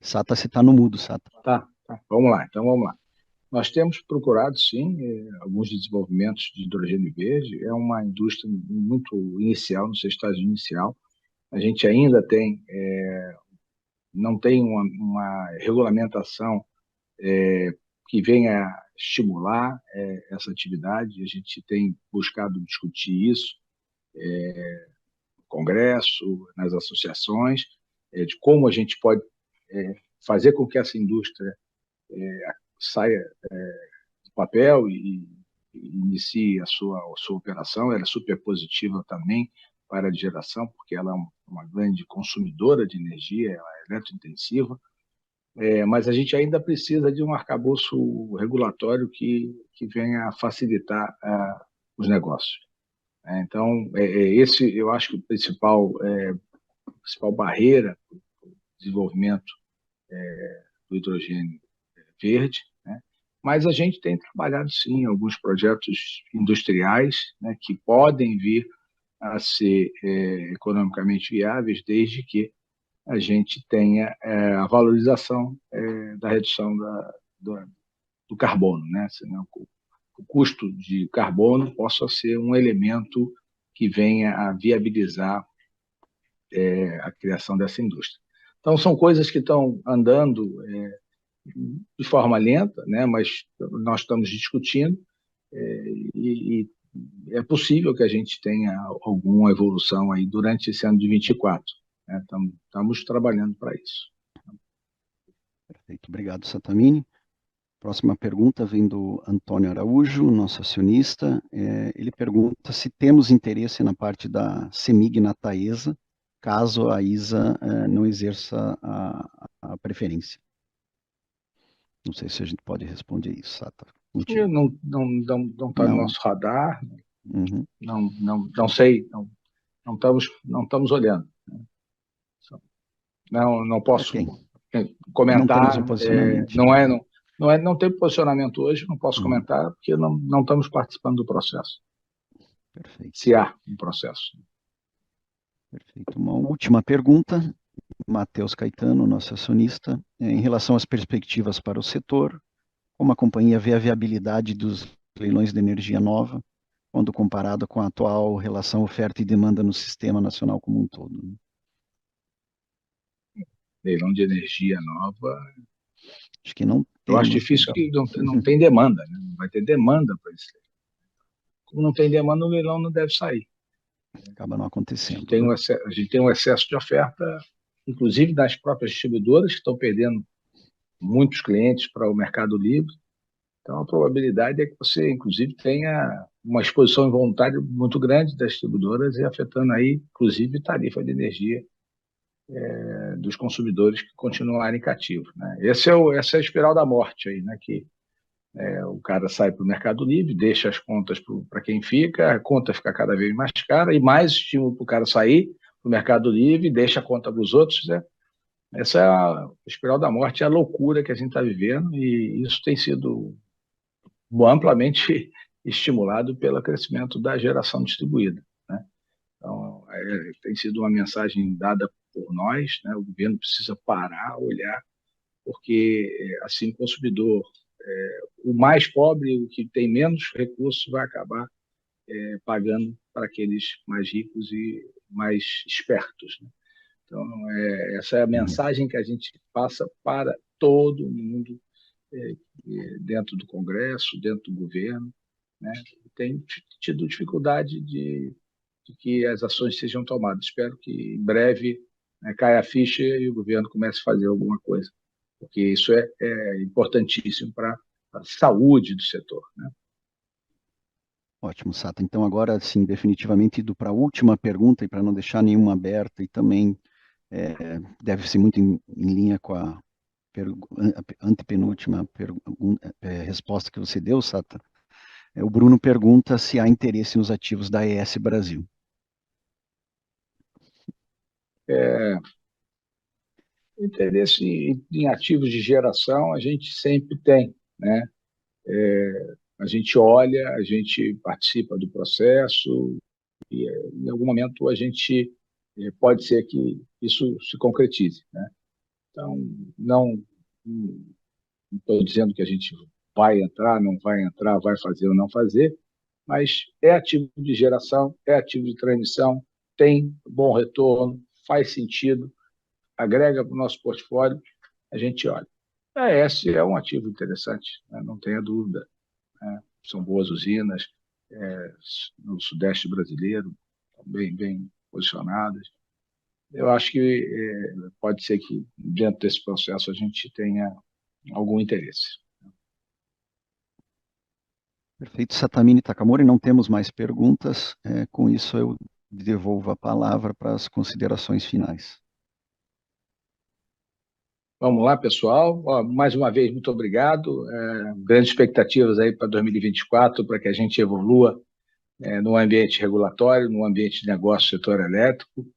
Sata, você está no mudo, Sata. Tá. Vamos lá, então vamos lá. Nós temos procurado, sim, alguns desenvolvimentos de hidrogênio verde. É uma indústria muito inicial, no seu estágio inicial. A gente ainda não tem uma regulamentação que venha estimular essa atividade. A gente tem buscado discutir isso no Congresso, nas associações, de como a gente pode fazer com que essa indústria saia do papel e inicie a sua operação. Ela é super positiva também para a geração, porque ela é uma grande consumidora de energia, ela é eletrointensiva, mas a gente ainda precisa de um arcabouço regulatório que venha a facilitar os negócios. Então, esse eu acho que a principal barreira para o desenvolvimento do hidrogênio verde, né? Mas a gente tem trabalhado, sim, em alguns projetos industriais, né, que podem vir a ser economicamente viáveis, desde que a gente tenha a valorização da redução do carbono, né? Senão, o custo de carbono possa ser um elemento que venha a viabilizar a criação dessa indústria. Então, são coisas que estão andando de forma lenta, né? Mas nós estamos discutindo e é possível que a gente tenha alguma evolução aí durante esse ano de 24. Né? Estamos trabalhando para isso. Perfeito, obrigado, Sattamini. Próxima pergunta vem do Antônio Araújo, nosso acionista. Ele pergunta se temos interesse na parte da CEMIG na Taesa, caso a ISA não exerça a preferência. Não sei se a gente pode responder isso, Sata. Não está no nosso radar. Uhum. Não sei, não estamos olhando. Não posso comentar. Não tem posicionamento hoje, não posso comentar, porque não estamos participando do processo. Perfeito. Se há um processo. Perfeito. Uma última pergunta, Matheus Caetano, nosso acionista, em relação às perspectivas para o setor, como a companhia vê a viabilidade dos leilões de energia nova, quando comparado com a atual relação oferta e demanda no sistema nacional como um todo? Leilão de energia nova... Acho que não tem. Eu acho difícil que não tem demanda, né? Não vai ter demanda para isso. Como não tem demanda, o leilão não deve sair. Acaba não acontecendo. A gente tem um excesso de oferta, inclusive das próprias distribuidoras, que estão perdendo muitos clientes para o Mercado Livre. Então, a probabilidade é que você, inclusive, tenha uma exposição involuntária muito grande das distribuidoras e afetando aí, inclusive, tarifa de energia dos consumidores que continuarem cativos. Né? Essa é a espiral da morte aí, né? Que o cara sai para o Mercado Livre, deixa as contas para quem fica, a conta fica cada vez mais cara e mais estímulo para o cara sair para o Mercado Livre, deixa a conta para os outros. Né? Essa é a espiral da morte, é a loucura que a gente está vivendo, e isso tem sido amplamente estimulado pelo crescimento da geração distribuída. Né? Então, tem sido uma mensagem dada por nós, né? O governo precisa parar, olhar, porque assim o consumidor, o mais pobre, o que tem menos recursos, vai acabar pagando para aqueles mais ricos e mais espertos. Né? Então, essa é a mensagem que a gente passa para todo mundo, dentro do Congresso, dentro do governo. Né? Tem tido dificuldade de que as ações sejam tomadas. Espero que em breve caia a ficha e o governo comece a fazer alguma coisa, porque isso é importantíssimo para a saúde do setor. Né? Ótimo, Sata. Então, agora, sim, definitivamente indo para a última pergunta, e para não deixar nenhuma aberta, e também deve ser muito em linha com a antepenúltima resposta que você deu, Sata. O Bruno pergunta se há interesse nos ativos da ES Brasil. Interesse em ativos de geração a gente sempre tem, né? A gente olha, a gente participa do processo e em algum momento a gente pode ser que isso se concretize, né? Então, não estou dizendo que a gente vai entrar, não vai entrar, vai fazer ou não fazer, mas é ativo de geração, é ativo de transmissão, tem bom retorno, faz sentido, agrega para o nosso portfólio, a gente olha. A ES é um ativo interessante, né? Não tenha dúvida. Né? São boas usinas no Sudeste brasileiro, bem posicionadas. Eu acho que pode ser que dentro desse processo a gente tenha algum interesse. Perfeito, Sattamini Takamori, não temos mais perguntas. Com isso, eu devolvo a palavra para as considerações finais. Vamos lá, pessoal. Mais uma vez, muito obrigado. Grandes expectativas aí para 2024, para que a gente evolua no ambiente regulatório, no ambiente de negócio do setor elétrico.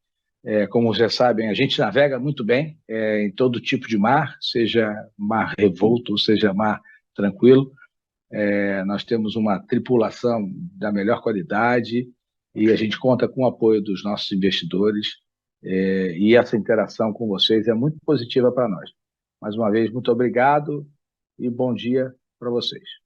Como vocês sabem, a gente navega muito bem em todo tipo de mar, seja mar revolto, ou seja mar tranquilo. Nós temos uma tripulação da melhor qualidade e a gente conta com o apoio dos nossos investidores, e essa interação com vocês é muito positiva para nós. Mais uma vez, muito obrigado e bom dia para vocês.